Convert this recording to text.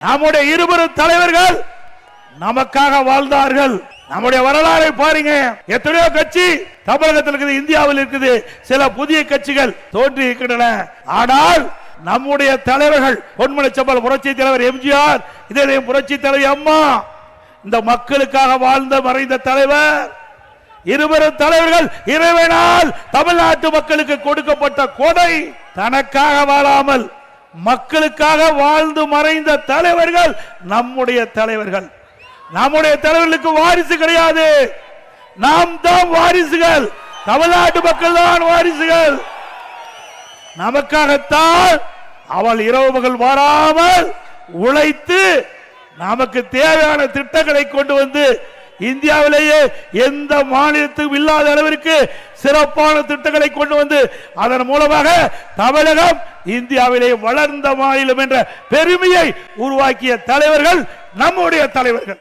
நம்முடைய இருவரும் தலைவர்கள் நமக்காக வாழ்ந்தார்கள். நம்முடைய வரலாறை பாருங்க. எத்தனையோ கட்சி தமிழகத்தில் இருக்குது, இந்தியாவில் இருக்குது, சில புதிய கட்சிகள் தோன்றி இருக்கின்றன. ஆனால் நம்முடைய தலைவர்கள் பொன்மலை செம்மல் புரட்சி தலைவர் எம்ஜிஆர், இதே புரட்சி தலைவர் அம்மா, இந்த மக்களுக்காக வாழ்ந்த மறைந்த தலைவர், இருவரும் தலைவர்கள் இறைவனால் தமிழ்நாட்டு மக்களுக்கு கொடுக்கப்பட்ட கொடை. தனக்காக வாழாமல் மக்களுக்காக வாழ்ந்து மறைந்த தலைவர்கள் நம்முடைய தலைவர்கள். நம்முடைய தலைவர்களுக்கு வாரிசு கிடையாது, நாம் தான் வாரிசுகள். தமிழ்நாட்டு மக்கள் தான் வாரிசுகள். நமக்காகத்தான் அவள் இரவு பகல் வாராமல் உழைத்து நமக்கு தேவையான திட்டங்களை கொண்டு வந்து இந்தியாவிலேயே எந்த மாநிலத்துக்கும் இல்லாத அளவிற்கு சிறப்பான திட்டங்களை கொண்டு வந்து அதன் மூலமாக தமிழகம் இந்தியாவிலே வளர்ந்த மாநிலம் என்ற பெருமையை உருவாக்கிய தலைவர்கள் நம்முடைய தலைவர்கள்.